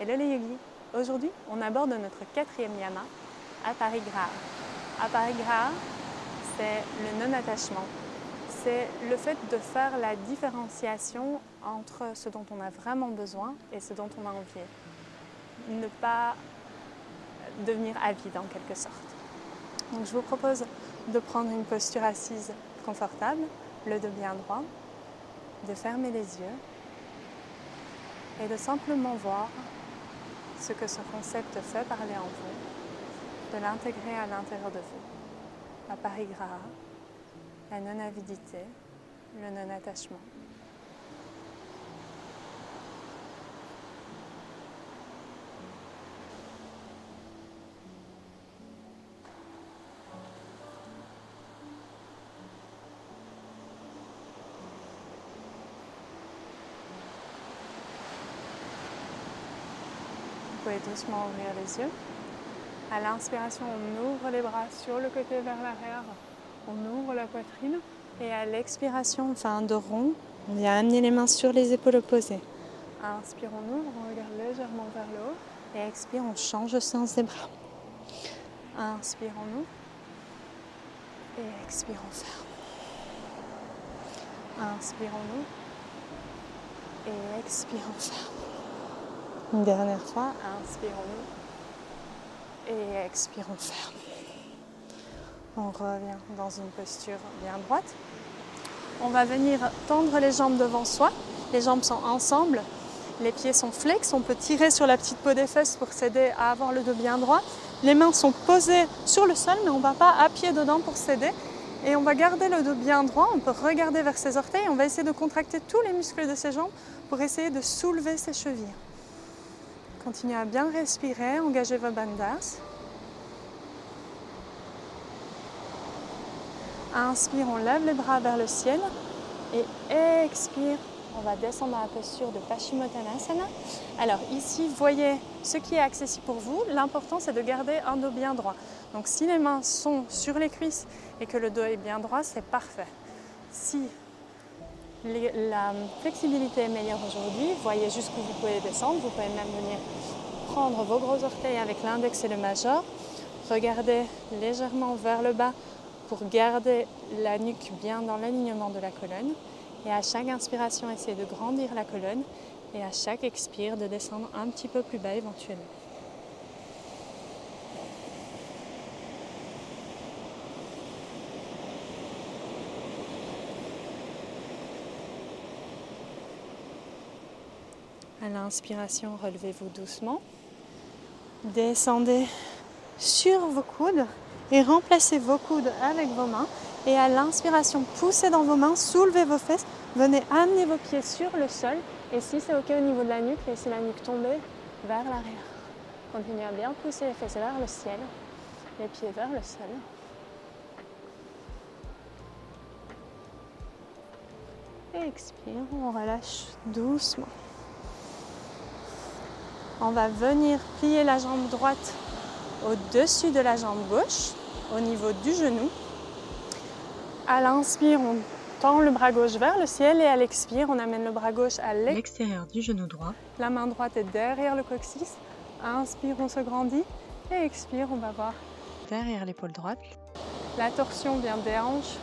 Lele Yogi. Aujourd'hui, on aborde notre 4e yama, Aparigraha. Aparigraha, c'est le non-attachement. C'est le fait de faire la différenciation entre ce dont on a vraiment besoin et ce dont on a envie. Ne pas devenir avide en quelque sorte. Donc je vous propose de prendre une posture assise confortable, le dos bien droit, de fermer les yeux et de simplement voir ce que ce concept fait parler en vous, de l'intégrer à l'intérieur de vous. Aparigraha, la non-avidité, le non-attachement. Vous pouvez doucement ouvrir les yeux. À l'inspiration, on ouvre les bras sur le côté vers l'arrière, on ouvre la poitrine. Et à l'expiration, on fait un dos rond, on vient amener les mains sur les épaules opposées. Inspire, on ouvre, on regarde légèrement vers le haut. Et expire, on change le sens des bras. Inspire, on ouvre. Et expire, on ferme. Inspire, on ouvre. Et expire, on ferme. Une dernière fois, inspire, on ouvre. Et expire, on ferme. On revient dans une posture bien droite. On va venir tendre les jambes devant soi. Les jambes sont ensemble. Les pieds sont flex. On peut tirer sur la petite peau des fesses pour s'aider à avoir le dos bien droit. Les mains sont posées sur le sol, mais on ne va pas appuyer dedans pour s'aider. Et on va garder le dos bien droit. On peut regarder vers ses orteils. On va essayer de contracter tous les muscles de ses jambes pour essayer de soulever ses chevilles. Continuez à bien respirer. Engagez vos bandhas. Inspire, on lève les bras vers le ciel et expire, on va descendre dans la posture de Paschimottanasana. Alors ici, voyez ce qui est accessible pour vous. L'important, c'est de garder un dos bien droit. Donc si les mains sont sur les cuisses et que le dos est bien droit, c'est parfait. Si la flexibilité est meilleure aujourd'hui, voyez jusqu'où vous pouvez descendre. Vous pouvez même venir prendre vos gros orteils avec l'index et le majeur. Regardez légèrement vers le bas pour garder la nuque bien dans l'alignement de la colonne. Et à chaque inspiration, essayez de grandir la colonne. Et à chaque expire, de descendre un petit peu plus bas éventuellement. À l'inspiration, relevez-vous doucement. Descendez sur vos coudes. Et remplacez vos coudes avec vos mains. Et à l'inspiration, poussez dans vos mains, soulevez vos fesses. Venez amener vos pieds sur le sol. Et si c'est OK au niveau de la nuque, laissez la nuque tomber vers l'arrière. Continuez à bien pousser les fesses vers le ciel, les pieds vers le sol. Et expire, on relâche doucement. On va venir plier la jambe droite au-dessus de la jambe gauche, au niveau du genou. À l'inspire, on tend le bras gauche vers le ciel et à l'expire, on amène le bras gauche à l'extérieur du genou droit. La main droite est derrière le coccyx. Inspire, on se grandit et expire, on va voir derrière l'épaule droite. La torsion vient des hanches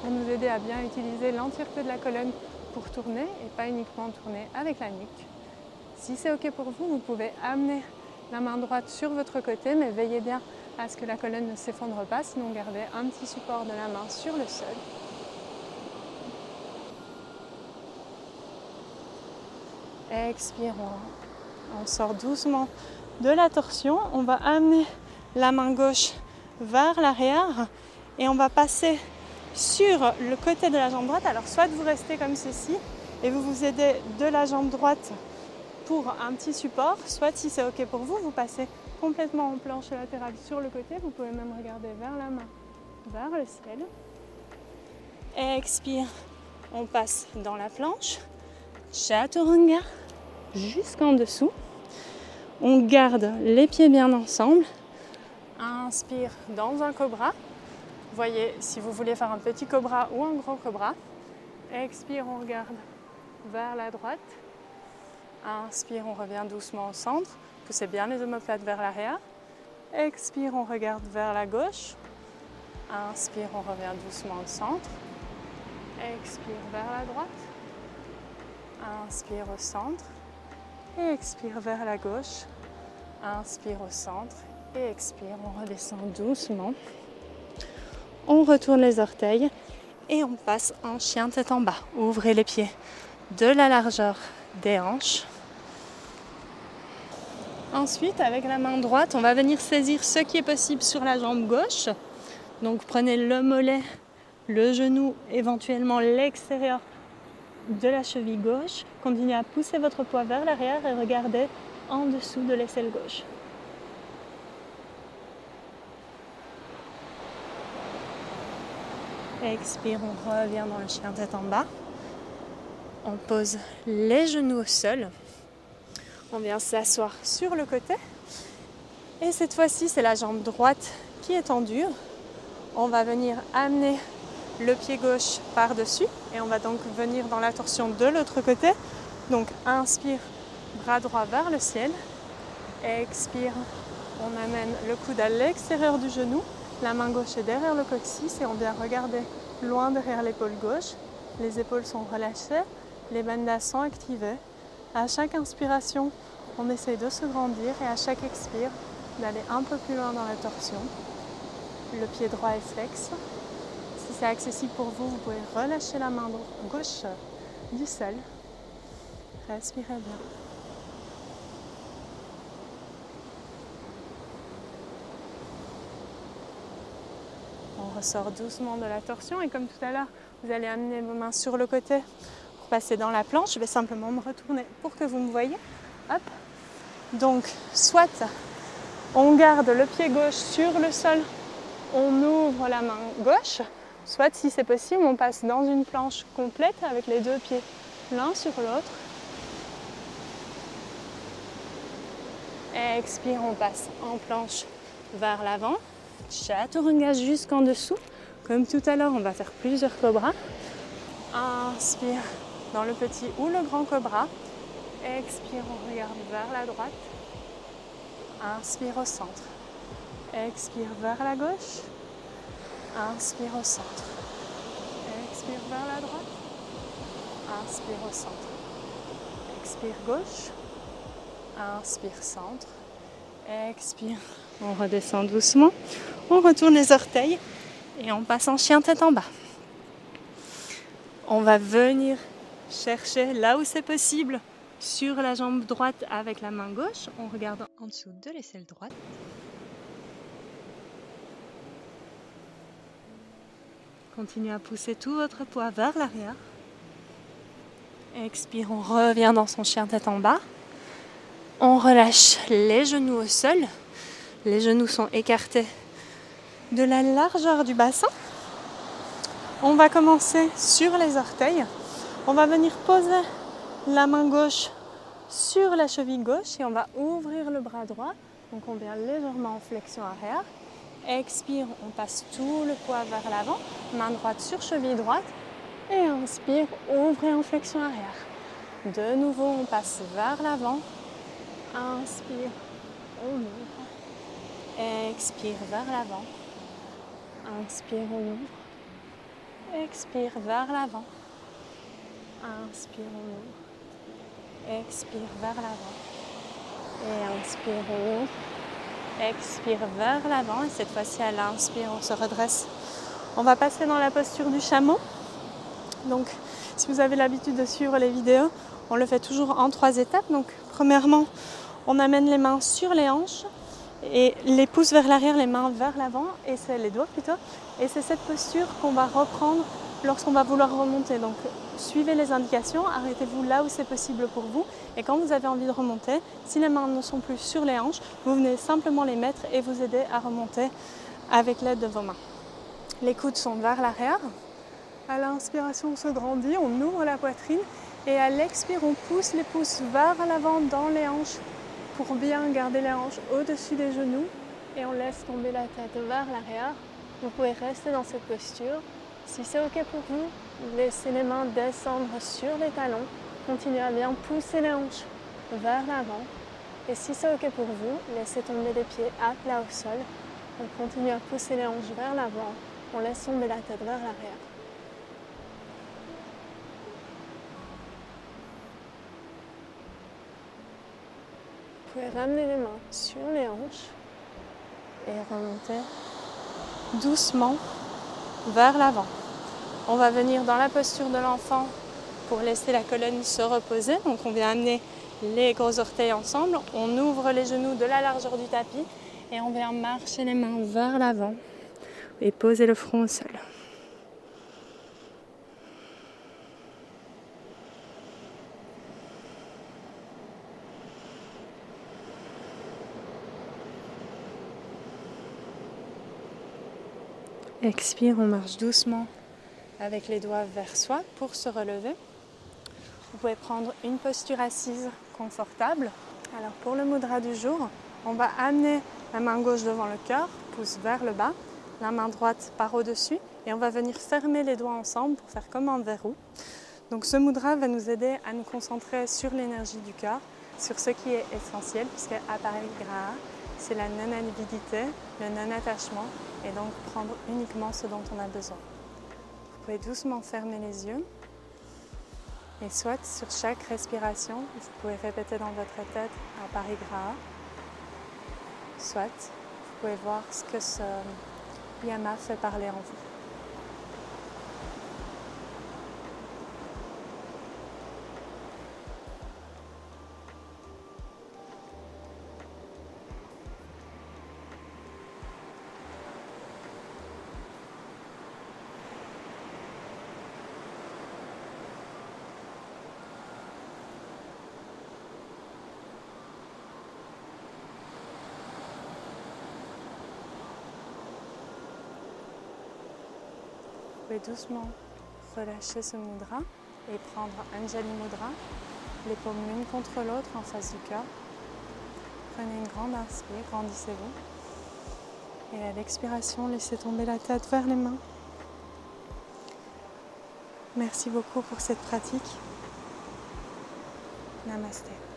pour nous aider à bien utiliser l'entièreté de la colonne pour tourner et pas uniquement tourner avec la nuque. Si c'est OK pour vous, vous pouvez amener la main droite sur votre côté, mais veillez bien à ce que la colonne ne s'effondre pas, sinon gardez un petit support de la main sur le sol. Expirons. On sort doucement de la torsion. On va amener la main gauche vers l'arrière et on va passer sur le côté de la jambe droite. Alors soit vous restez comme ceci et vous vous aidez de la jambe droite pour un petit support, soit si c'est OK pour vous, vous passez complètement en planche latérale sur le côté. Vous pouvez même regarder vers la main, vers le ciel. Expire, on passe dans la planche. Chaturanga, jusqu'en dessous. On garde les pieds bien ensemble. Inspire dans un cobra. Voyez si vous voulez faire un petit cobra ou un gros cobra. Expire, on regarde vers la droite. Inspire, on revient doucement au centre. Poussez bien les omoplates vers l'arrière. Expire, on regarde vers la gauche. Inspire, on revient doucement au centre. Expire vers la droite. Inspire au centre. Et expire vers la gauche. Inspire au centre. Et expire, on redescend doucement. On retourne les orteils. Et on passe en chien tête en bas. Ouvrez les pieds de la largeur des hanches. Ensuite, avec la main droite, on va venir saisir ce qui est possible sur la jambe gauche. Donc prenez le mollet, le genou, éventuellement l'extérieur de la cheville gauche. Continuez à pousser votre poids vers l'arrière et regardez en dessous de l'aisselle gauche. Expire, on revient dans le chien tête en bas. On pose les genoux au sol. On vient s'asseoir sur le côté. Et cette fois-ci, c'est la jambe droite qui est tendue. On va venir amener le pied gauche par-dessus. Et on va donc venir dans la torsion de l'autre côté. Donc inspire, bras droit vers le ciel. Expire, on amène le coude à l'extérieur du genou. La main gauche est derrière le coccyx et on vient regarder loin derrière l'épaule gauche. Les épaules sont relâchées, les bandas sont activées. À chaque inspiration, on essaye de se grandir et à chaque expire, d'aller un peu plus loin dans la torsion. Le pied droit est flex. Si c'est accessible pour vous, vous pouvez relâcher la main gauche du sol. Respirez bien. On ressort doucement de la torsion et comme tout à l'heure, vous allez amener vos mains sur le côté pour passer dans la planche. Je vais simplement me retourner pour que vous me voyez. Hop. Donc, soit on garde le pied gauche sur le sol, on ouvre la main gauche, soit si c'est possible, on passe dans une planche complète avec les deux pieds l'un sur l'autre. Expire, on passe en planche vers l'avant. Chaturanga jusqu'en dessous. Comme tout à l'heure, on va faire plusieurs cobras. Inspire dans le petit ou le grand cobra. Expire, on regarde vers la droite. Inspire au centre. Expire vers la gauche. Inspire au centre. Expire vers la droite. Inspire au centre. Expire gauche. Inspire centre. Expire. On redescend doucement. On retourne les orteils et on passe en chien tête en bas. On va venir chercher là où c'est possible sur la jambe droite avec la main gauche. On regarde en dessous de l'aisselle droite. Continuez à pousser tout votre poids vers l'arrière. Expire, on revient dans son chien tête en bas. On relâche les genoux au sol. Les genoux sont écartés de la largeur du bassin. On va commencer sur les orteils. On va venir poser la main gauche sur la cheville gauche et on va ouvrir le bras droit. Donc on vient légèrement en flexion arrière. Expire, on passe tout le poids vers l'avant. Main droite sur cheville droite. Et inspire, ouvrez en flexion arrière. De nouveau, on passe vers l'avant. Inspire, on ouvre. Expire vers l'avant. Inspire, on ouvre. Expire vers l'avant. Inspire, on ouvre. Expire vers l'avant. Et inspire, on ouvre. Expire vers l'avant. Et cette fois-ci, à l'inspire, on se redresse. On va passer dans la posture du chameau. Donc, si vous avez l'habitude de suivre les vidéos, on le fait toujours en 3 étapes. Donc, premièrement, on amène les mains sur les hanches et les pouces vers l'arrière, les mains vers l'avant, et c'est les doigts plutôt. Et c'est cette posture qu'on va reprendre lorsqu'on va vouloir remonter. Donc, suivez les indications, arrêtez-vous là où c'est possible pour vous. Et quand vous avez envie de remonter, si les mains ne sont plus sur les hanches, vous venez simplement les mettre et vous aider à remonter avec l'aide de vos mains. Les coudes sont vers l'arrière. À l'inspiration, on se grandit, on ouvre la poitrine et à l'expire, on pousse les pouces vers l'avant dans les hanches pour bien garder les hanches au-dessus des genoux et on laisse tomber la tête vers l'arrière. Vous pouvez rester dans cette posture. Si c'est OK pour vous, laissez les mains descendre sur les talons. Continuez à bien pousser les hanches vers l'avant Et si c'est OK pour vous, laissez tomber les pieds à plat au sol. On continue à pousser les hanches vers l'avant. On laisse tomber la tête vers l'arrière. Vous pouvez ramener les mains sur les hanches et remonter doucement vers l'avant. On va venir dans la posture de l'enfant pour laisser la colonne se reposer. Donc on vient amener les gros orteils ensemble, on ouvre les genoux de la largeur du tapis et on vient marcher les mains vers l'avant et poser le front au sol. Expire, on marche doucement avec les doigts vers soi pour se relever. Vous pouvez prendre une posture assise confortable. Alors pour le mudra du jour, on va amener la main gauche devant le cœur, pouce vers le bas, la main droite part au-dessus et on va venir fermer les doigts ensemble pour faire comme un verrou. Donc ce mudra va nous aider à nous concentrer sur l'énergie du cœur, sur ce qui est essentiel puisque Aparigraha, c'est la non-avidité, le non-attachement et donc prendre uniquement ce dont on a besoin. Vous pouvez doucement fermer les yeux et soit sur chaque respiration, vous pouvez répéter dans votre tête Aparigraha, soit vous pouvez voir ce que ce yama fait parler en vous. Vous pouvez doucement relâcher ce mudra et prendre Anjali Mudra, les paumes l'une contre l'autre en face du cœur. Prenez une grande inspire, grandissez-vous. Et à l'expiration, laissez tomber la tête vers les mains. Merci beaucoup pour cette pratique. Namasté.